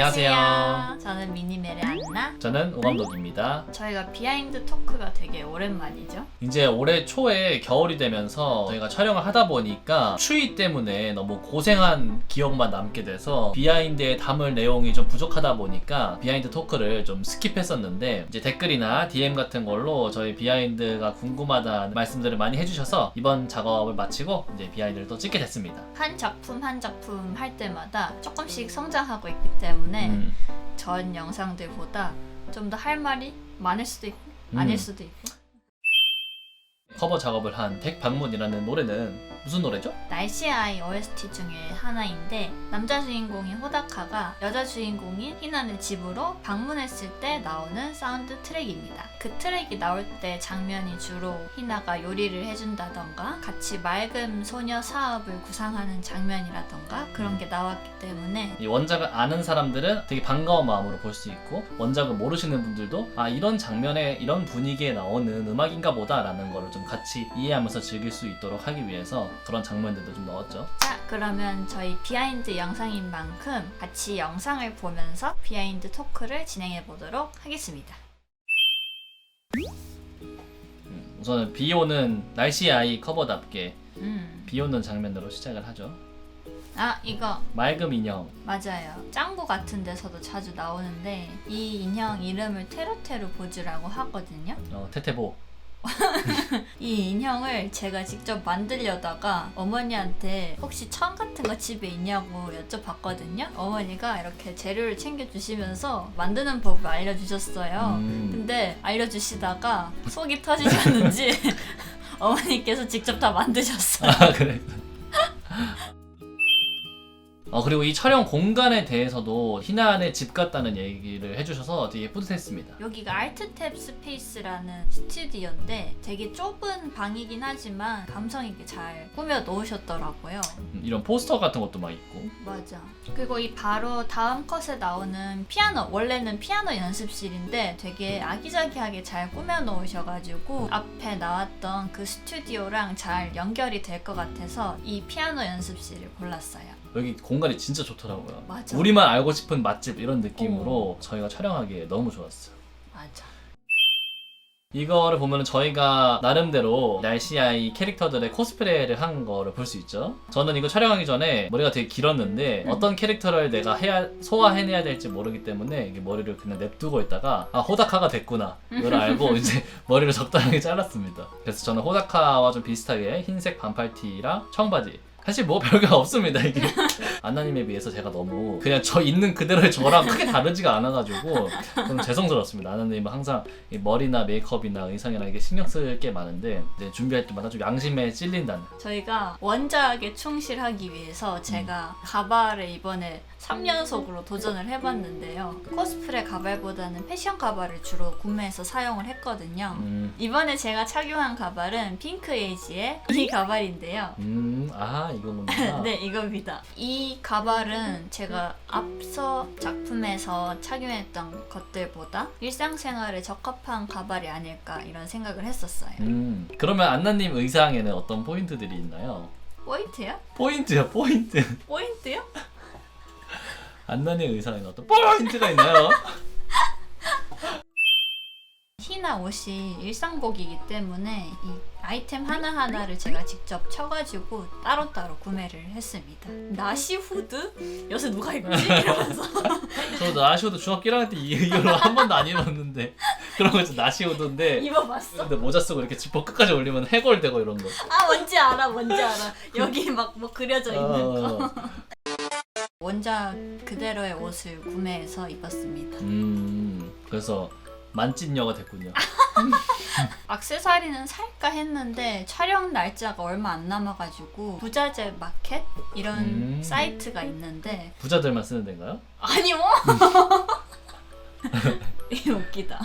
안녕하세요. 저는 미니멜의 안나. 저는 오감독입니다. 저희가 비하인드 토크가 되게 오랜만이죠. 이제 올해 초에 겨울이 되면서 저희가 촬영을 하다 보니까 추위 때문에 너무 고생한 기억만 남게 돼서 비하인드에 담을 내용이 좀 부족하다 보니까 비하인드 토크를 좀 스킵했었는데, 이제 댓글이나 DM 같은 걸로 저희 비하인드가 궁금하다는 말씀들을 많이 해주셔서 이번 작업을 마치고 이제 비하인드를 또 찍게 됐습니다. 한 작품 한 작품 할 때마다 조금씩 성장하고 있기 때문에 전 영상들보다 좀 더 할 말이 많을 수도 있고 아닐 수도 있고. 커버 작업을 한 백방문이라는 노래는 무슨 노래죠? 날씨의 아이 OST 중에 하나인데, 남자 주인공인 호다카가 여자 주인공인 희나의 집으로 방문했을 때 나오는 사운드 트랙입니다. 그 트랙이 나올 때 장면이 주로 희나가 요리를 해준다던가 같이 맑은 소녀 사업을 구상하는 장면이라던가 그런 게 나왔기 때문에 이 원작을 아는 사람들은 되게 반가운 마음으로 볼 수 있고, 원작을 모르시는 분들도 아, 이런 장면에 이런 분위기에 나오는 음악인가 보다 라는 거를 좀 같이 이해하면서 즐길 수 있도록 하기 위해서 그런 장면들도 좀 넣었죠. 자, 그러면 저희 비하인드 영상인 만큼 같이 영상을 보면서 비하인드 토크를 진행해 보도록 하겠습니다. 우선은 비 오는 날씨의 아이 커버답게 비 오는 장면으로 시작을 하죠. 아, 이거 맑음 인형. 맞아요. 짱구 같은 데서도 자주 나오는데 이 인형 이름을 테루테루 보즈라고 하거든요. 테테보. 이 인형을 제가 직접 만들려다가 어머니한테 혹시 천 같은 거 집에 있냐고 여쭤봤거든요. 어머니가 이렇게 재료를 챙겨주시면서 만드는 법을 알려주셨어요. 근데 알려주시다가 속이 터지셨는지 어머니께서 직접 다 만드셨어요. 아, 그래. 그리고 이 촬영 공간에 대해서도 희나의 집 같다는 얘기를 해주셔서 되게 뿌듯했습니다. 여기가 알트탭 스페이스라는 스튜디오인데 되게 좁은 방이긴 하지만 감성 있게 잘 꾸며 놓으셨더라고요. 이런 포스터 같은 것도 막 있고. 맞아. 그리고 이 바로 다음 컷에 나오는 피아노, 원래는 피아노 연습실인데 되게 아기자기하게 잘 꾸며 놓으셔가지고 앞에 나왔던 그 스튜디오랑 잘 연결이 될 것 같아서 이 피아노 연습실을 골랐어요. 여기 공간이 진짜 좋더라고요. 맞아. 우리만 알고 싶은 맛집 이런 느낌으로 저희가 촬영하기에 너무 좋았어요. 맞아. 이거를 보면 저희가 나름대로 날씨아이 캐릭터들의 코스프레를 한 거를 볼 수 있죠. 저는 이거 촬영하기 전에 머리가 되게 길었는데 어떤 캐릭터를 내가 소화해내야 될지 모르기 때문에 이게 머리를 그냥 냅두고 있다가 아, 호다카가 됐구나 이걸 알고 이제 머리를 적당하게 잘랐습니다. 그래서 저는 호다카와 좀 비슷하게 흰색 반팔티랑 청바지, 사실 뭐 별거 없습니다. 이게 안나님에 비해서 제가 너무 그냥 저 있는 그대로의 저랑 크게 다르지가 않아가지고 좀 죄송스럽습니다. 안나님은 항상 이 머리나 메이크업이나 의상이나 이게 신경 쓸 게 많은데 이제 준비할 때마다 좀 양심에 찔린다는. 저희가 원작에 충실하기 위해서 제가 가발을 이번에 3연속으로 도전을 해봤는데요. 코스프레 가발보다는 패션 가발을 주로 구매해서 사용을 했거든요. 이번에 제가 착용한 가발은 핑크에이지의 이 가발인데요. 아, 이거구나. 네, 이겁니다. 이 가발은 제가 앞서 작품에서 착용했던 것들보다 일상생활에 적합한 가발이 아닐까 이런 생각을 했었어요. 그러면 안나님 의상에는 어떤 포인트들이 있나요? 포인트요? 포인트요, 포인트. 포인트요? 안나님 의상에는 어떤 포인트가 있나요? 희나 옷이 일상복이기 때문에 이 아이템 하나하나를 제가 직접 쳐가지고 따로따로 구매를 했습니다. 나시 후드? 요새 누가 입지? 이러면서 저도 나시오도 중학교 1학년 때 이걸로 한 번도 안 입었는데 그런 거 있죠. 나시오도인데 입어봤어? 근데 모자 쓰고 이렇게 지퍼 끝까지 올리면 해골되고 이런 거. 아, 뭔지 알아. 여기 막 뭐 그려져 있는 거. 원작 그대로의 옷을 구매해서 입었습니다. 그래서 만찢녀가 됐군요. 액세서리는 살까 했는데 촬영 날짜가 얼마 안 남아가지고 부자재 마켓? 이런 사이트가 있는데 부자들만 쓰는 데인가요? 아니요! 이게 웃기다.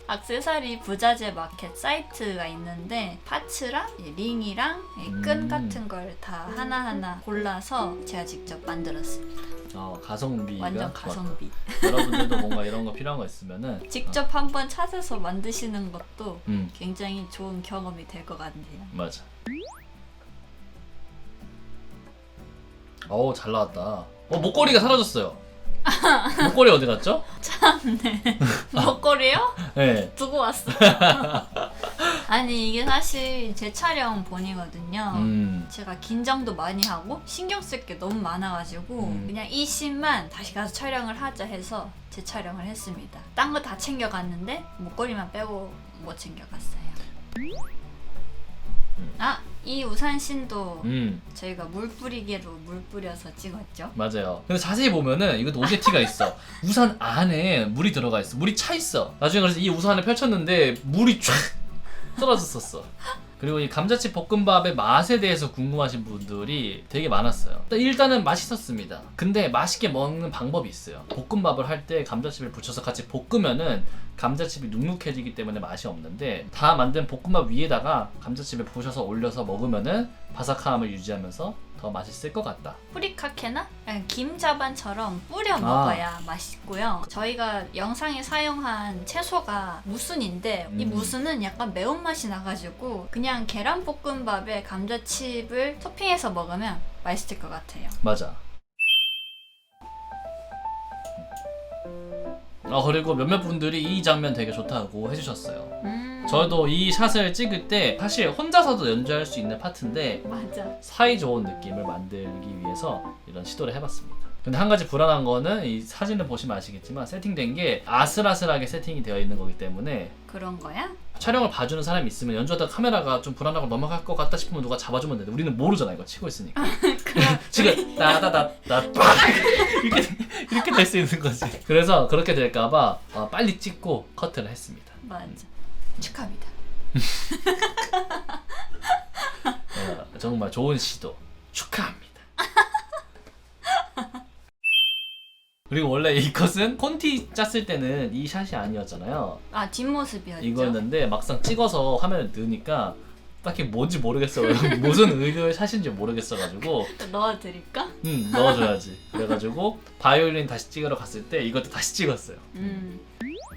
액세서리 부자재 마켓 사이트가 있는데 파츠랑 링이랑 끈 같은 걸 다 하나하나 골라서 제가 직접 만들었습니다. 가성비가 완전 좋았다. 가성비. 여러분들도 뭔가 이런 거 필요한 거 있으면은 직접 한번 찾아서 만드시는 것도 음. 굉장히 좋은 경험이 될 것 같네요. 맞아. 잘 나왔다. 목걸이가 사라졌어요. 목걸이 어디 갔죠? 참네. 목걸이요? 네. 두고 왔어. 아니 이게 사실 제 촬영 본이거든요. 제가 긴장도 많이 하고 신경 쓸 게 너무 많아가지고 그냥 이 씬만 다시 가서 촬영을 하자 해서 재촬영을 했습니다. 딴 거 다 챙겨갔는데 목걸이만 빼고 못 챙겨갔어요. 아, 이 우산 씬도 저희가 물 뿌리개로 물 뿌려서 찍었죠. 맞아요. 근데 자세히 보면은 이것도 오게티가 있어. 우산 안에 물이 들어가 있어. 물이 차 있어. 나중에 그래서 이 우산을 펼쳤는데 물이 쫙 떨어졌었어. 그리고 이 감자칩 볶음밥의 맛에 대해서 궁금하신 분들이 되게 많았어요. 일단은 맛있었습니다. 근데 맛있게 먹는 방법이 있어요. 볶음밥을 할 때 감자칩을 붙여서 같이 볶으면은 감자칩이 눅눅해지기 때문에 맛이 없는데, 다 만든 볶음밥 위에다가 감자칩을 부셔서 올려서 먹으면은 바삭함을 유지하면서 더 맛있을 것 같다. 후리카케나 약간 김자반처럼 뿌려 먹어야 맛있고요. 저희가 영상에 사용한 채소가 무순인데 이 무순은 약간 매운맛이 나가지고 그냥 계란볶음밥에 감자칩을 토핑해서 먹으면 맛있을 것 같아요. 맞아. 그리고 몇몇 분들이 이 장면 되게 좋다고 해주셨어요. 저도 이 샷을 찍을 때 사실 혼자서도 연주할 수 있는 파트인데 맞아. 사이좋은 느낌을 만들기 위해서 이런 시도를 해봤습니다. 근데 한 가지 불안한 거는 이 사진을 보시면 아시겠지만 세팅된 게 아슬아슬하게 세팅이 되어 있는 거기 때문에. 그런 거야? 촬영을 봐주는 사람이 있으면 연주하다가 카메라가 좀 불안하고 넘어갈 것 같다 싶으면 누가 잡아주면 되는데 우리는 모르잖아, 이거 치고 있으니까. 지금 따다다다 이렇게 될 수 있는 거지. 그래서 그렇게 될까봐 빨리 찍고 커트를 했습니다. 맞아. 축하합니다. 정말 좋은 시도 축하합니다. 그리고 원래 이것은 콘티 짰을 때는 이 샷이 아니었잖아요. 아, 뒷모습이었죠. 이거였는데 막상 찍어서 화면을 넣으니까 딱히 뭔지 모르겠어요. 무슨 의도의 샷인지 모르겠어가지고. 넣어드릴까? 넣어줘야지. 그래가지고 바이올린 다시 찍으러 갔을 때 이것도 다시 찍었어요.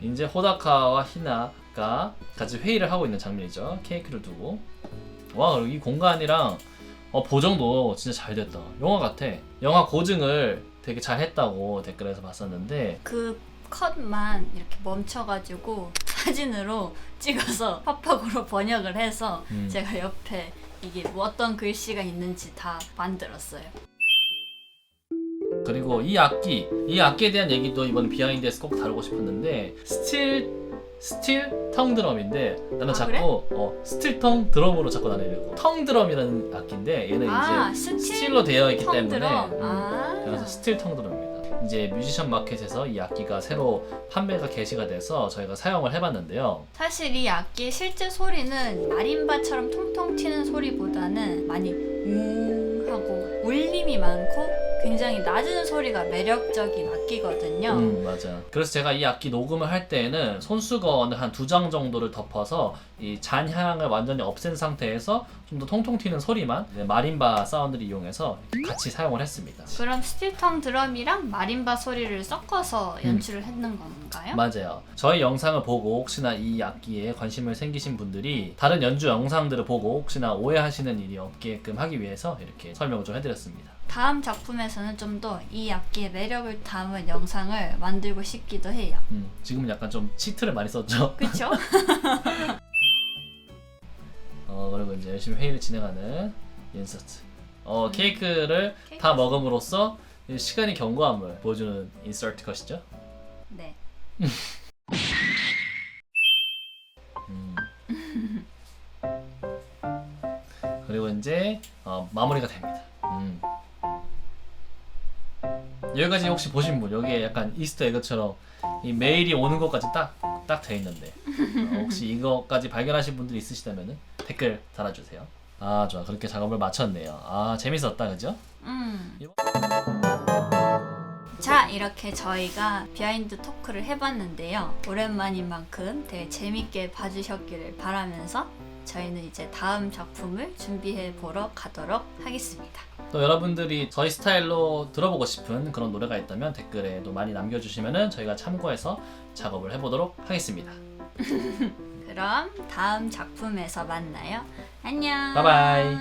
이제 호다카와 히나가 같이 회의를 하고 있는 장면이죠. 케이크를 두고. 와, 그리고 이 공간이랑 보정도 진짜 잘 됐다. 영화 같아. 영화 고증을 되게 잘 했다고 댓글에서 봤었는데, 그 컷만 이렇게 멈춰가지고 사진으로 찍어서 팝팝으로 번역을 해서 제가 옆에 이게 뭐 어떤 글씨가 있는지 다 만들었어요. 그리고 이 악기에 대한 얘기도 이번 비하인드에서 꼭 다루고 싶었는데, 스틸 텅 드럼인데 나는 자꾸 그래? 스틸텅 드럼으로 자꾸 나누려고. 텅 드럼이라는 악기인데 얘는 이제 스틸로 되어 있기 때문에 그래서 스틸 텅 드럼입니다. 이제 뮤지션 마켓에서 이 악기가 새로 판매가 개시가 돼서 저희가 사용을 해봤는데요. 사실 이 악기의 실제 소리는 마림바처럼 통통 튀는 소리보다는 많이 하고 울림이 많고 굉장히 낮은 소리가 매력적인 악기거든요. 맞아. 그래서 제가 이 악기 녹음을 할 때에는 손수건을 한 2장 정도를 덮어서 이 잔향을 완전히 없앤 상태에서 좀 더 통통 튀는 소리만 마림바 사운드를 이용해서 같이 사용을 했습니다. 그럼 스틸텅 드럼이랑 마림바 소리를 섞어서 연출을 했는 건가요? 맞아요. 저희 영상을 보고 혹시나 이 악기에 관심을 생기신 분들이 다른 연주 영상들을 보고 혹시나 오해하시는 일이 없게끔 하기 위해서 이렇게 설명을 좀 해드렸습니다. 다음 작품에서는 좀 더 이 악기의 매력을 담은 영상을 만들고 싶기도 해요. 지금은 약간 좀 치트를 많이 썼죠? 그쵸? 그리고 이제 열심히 회의를 진행하는 인서트. 케이크를 다 먹음으로써 시간이 경과함을 보여주는 인서트 컷이죠? 네. 그리고 이제 마무리가 됩니다. 여기까지 혹시 보신 분, 여기에 약간 이스터 에그처럼 이 메일이 오는 것까지 딱 돼 있는데 혹시 이거까지 발견하신 분들이 있으시다면 댓글 달아주세요. 아, 좋아. 그렇게 작업을 마쳤네요. 아, 재밌었다, 그죠? 자, 이렇게 저희가 비하인드 토크를 해봤는데요. 오랜만인 만큼 되게 재밌게 봐주셨기를 바라면서 저희는 이제 다음 작품을 준비해 보러 가도록 하겠습니다. 또 여러분들이 저희 스타일로 들어보고 싶은 그런 노래가 있다면 댓글에도 많이 남겨주시면 저희가 참고해서 작업을 해보도록 하겠습니다. 그럼 다음 작품에서 만나요. 안녕. 바이바이.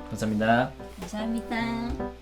감사합니다. 감사합니다.